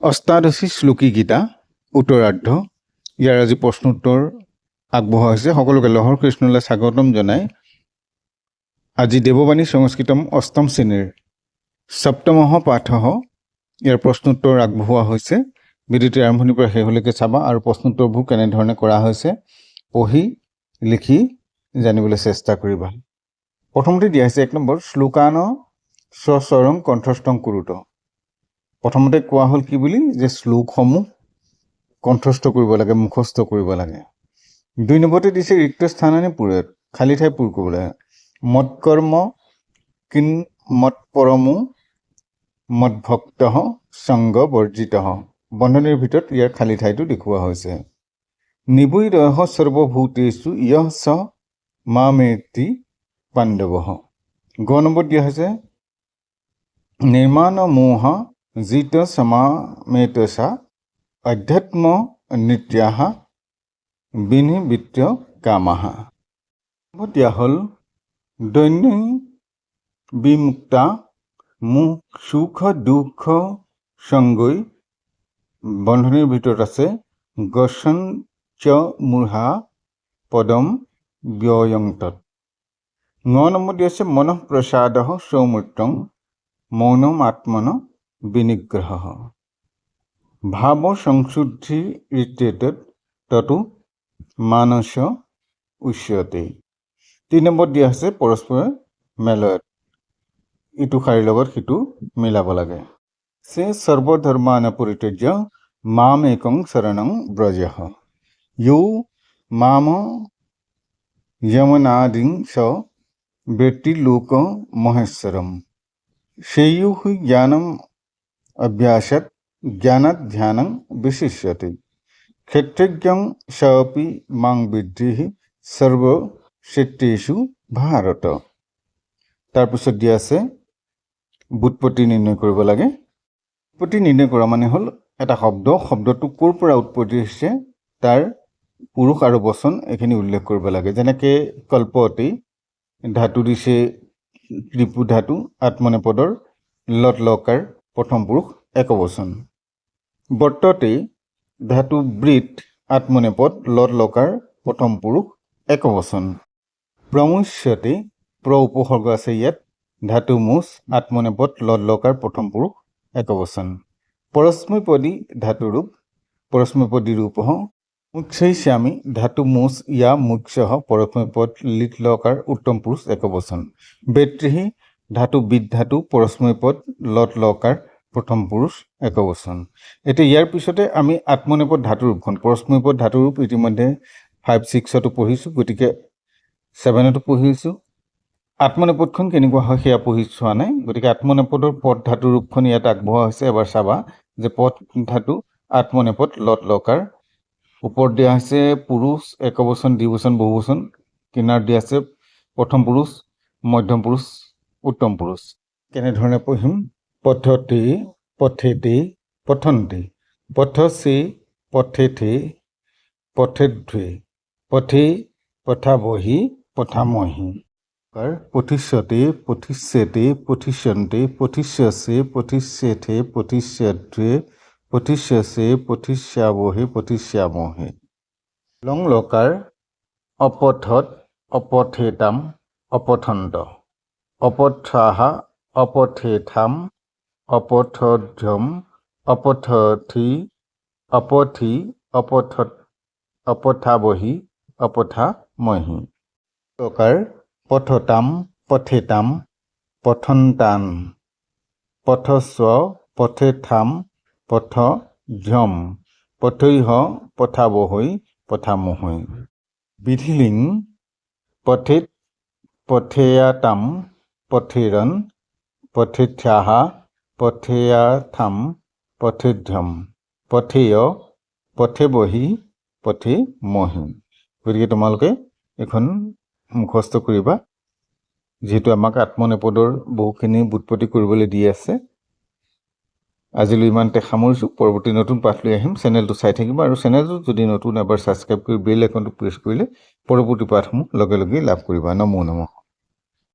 অষ্টাদশী শ্লোকী গীতা উত্তৰাৰ্ধ ইয়াৰ আজি প্ৰশ্নোত্তৰ আগবঢ়োৱা হৈছে। সকলোকে লহৰ কৃষ্ণলৈ স্বাগতম জনাই আজি দেৱবাণী সংস্কৃতম অষ্টম শ্ৰেণীৰ সপ্তমঃ পাঠঃ ইয়াৰ প্ৰশ্নোত্তৰ আগবঢ়োৱা হৈছে। ভিডিঅ'টি আৰম্ভণিৰ পৰা শেষলৈকে চাবা আৰু প্ৰশ্নোত্তৰবোৰ কেনেধৰণে কৰা হৈছে পঢ়ি লিখি জানিবলৈ চেষ্টা কৰিবা। প্ৰথমতে দিয়া হৈছে 1 নম্বৰ শ্লোকান স্বস্বৰং কণ্ঠস্থং কুৰুত। প্ৰথমতে কোৱা হ'ল কি বুলি যে শ্লোকসমূহ কণ্ঠস্থ কৰিব লাগে, মুখস্থ কৰিব লাগে। 2 নম্বৰতে দিছে ৰিক্ত স্থানানি পূৰয়ত, খালী ঠাই পূৰ কৰিব লাগে। মৎকৰ্ম কিন মৎ পৰমো মৎ ভক্ত সংগ বৰ্জিত, বন্ধনীৰ ভিতৰত ইয়াৰ খালী ঠাইটো দেখুওৱা হৈছে। নিবৈৰহ সৰ্বভূতেষু ইয়ঃ স মামেতি পাণ্ডৱ। গ নম্বৰ দিয়া হৈছে নিৰ্মাণ মোহ জিত সমামেতসা অধ্যাত্ম নিত্যাহ বিনিবৃত্ত কামাহ। দিয়া হ'ল দৈন্য বিমুক্তা মুখ সুখ দুখ সংগৈ, বন্ধনীৰ ভিতৰত আছে গছন চ মূঢ়া পদম ব্যয়ংতত। 9 নম্বৰ দি আছে মনঃ প্ৰসাদ সৌমৃত্যং মৌনম আত্মন বিনিগ্ৰহ, ভাৱ সংশুদ্ধি ঋত্যেতৎ ততো মানস উচ্যতে। 3 নম্বৰ দিয়া আছে পৰস্পৰ মেলয়ত, ইটো শাৰীৰ লগত সিটো মিলাব লাগে। সে সৰ্বধৰ্মান পৰিত্যজ্য মাম একং শৰণং ব্ৰজঃ, য়ো মাম যমনাদিং স বেত্তি লোক মহেশ্বৰম, শ্ৰেয়ো হি জ্ঞানম অভ্যাসাৎ জ্ঞানাৎ ধ্যানং বিশিষ্যতে, ক্ষেত্ৰজ্ঞং সপি মাং বিদ্ধি সৰ্বক্ষেত্ৰেষু ভাৰত। তাৰপিছত দিয়া আছে বুৎপত্তি নিৰ্ণয় কৰিব লাগে। বুৎপত্তি নিৰ্ণয় কৰা মানে হ'ল এটা শব্দটো ক'ৰ পৰা উৎপত্তি হৈছে তাৰ পুৰুষ আৰু বচন এইখিনি উল্লেখ কৰিব লাগে। যেনেকৈ কল্পতে ধাতু দিছে ত্ৰিপু ধাতু, আত্মনেপদৰ লত লকাৰ প্ৰথম পুৰুষ একবচন। বৰ্ততে ধাতু বৃত আত্মনেপদ লত লকাৰ প্ৰথম পুৰুষ একবচন। প্ৰমুচ্যতে প্ৰ উপসৰ্গ আছে ইয়াত, ধাতু মুচ আত্মনেপদ লত লকাৰ প্ৰথম পুৰুষ একবচন। পৰস্মৈপদী ধাতুৰূপ পৰস্মৈপদী ৰূপ মুখ্যৈষ্যামি ধাতু মুচ ইয়া মুখ্যঃ পৰস্মৈপদ লিট লকাৰ উত্তম পুৰুষ একবচন। বেত্ৰিহি ধাতু বিদ ধাতু পৰস্মৈপদ লত লকাৰ প্ৰথম পুৰুষ একবচন। এতিয়া ইয়াৰ পিছতে আমি আত্মনেপদ ধাতুৰূপখন পৰস্মৈপদ ধাতুৰূপ ইতিমধ্যে 5-6তো পঢ়িছোঁ, গতিকে 7তো পঢ়িছোঁ। আত্মনেপদখন কেনেকুৱা হয় সেয়া পঢ়ি চোৱা নাই, গতিকে আত্মনেপদৰ পদ ধাতুৰূপখন ইয়াত আগবঢ়োৱা হৈছে। এবাৰ চাবা যে পদ ধাতু আত্মনেপদ লত লকাৰ, ওপৰত দিয়া হৈছে পুৰুষ একবচন দ্বিবচন বহুবচন, কিনাৰত দিয়া আছে প্ৰথম পুৰুষ মধ্যম পুৰুষ উত্তম পুৰুষ। কেনেধৰণে পঢ়িম? পঠতে পঠেতে পঠন্তে, পঠসে পঠেতে পঠেদ্ভে, পঠে পঠাবহি পঠামহি। পঠিষ্যতে পঠিষ্যতে পঠিষ্যন্তে পঠিষ্যসে পঠিষ্যেথে পঠিষ্যদ্ভে পঠিষ্যসে পঠিষ্যাবহে পঠিষ্যামহে। লং লকাৰ অপঠত অপঠেতাম অপঠন্ত, অপঠাহ অপঠেথাম অপঠধ্বম অপঠথি অপঠি অপঠত অপঠাবহি অপঠামহি। লকাৰ পঠতাম পঠেতাম পঠন্তান, পঠস্ব পঠেথাম পঠধ্বম পঠৈহ পঠাবহৈ পঠামহৈ। বিধিলিং পঠেত পঠেয়াতাম পঠেৰন পঠেথ্যাহ পঠেয়াথাম পঠেধ্বম পঠেয় পঠেবহি পঠেমহি। গতিকে তোমালোকে এখন মুখস্থ কৰিবা, যিহেতু আমাক আত্মনেপদৰ বহুখিনি বুৎপত্তি কৰিবলৈ দি আছে। আজিলৈ ইমানতে সামৰিছোঁ। পৰৱৰ্তী নতুন পাঠ লৈ আহিম। চেনেলটো চাই থাকিবা আৰু চেনেলটো যদি নতুন এবাৰ ছাবস্ক্ৰাইব কৰি বেল আইকনটো প্ৰেছ কৰিলে পৰৱৰ্তী পাঠসমূহ লগে লগেই লাভ কৰিবা। নমো নমঃ।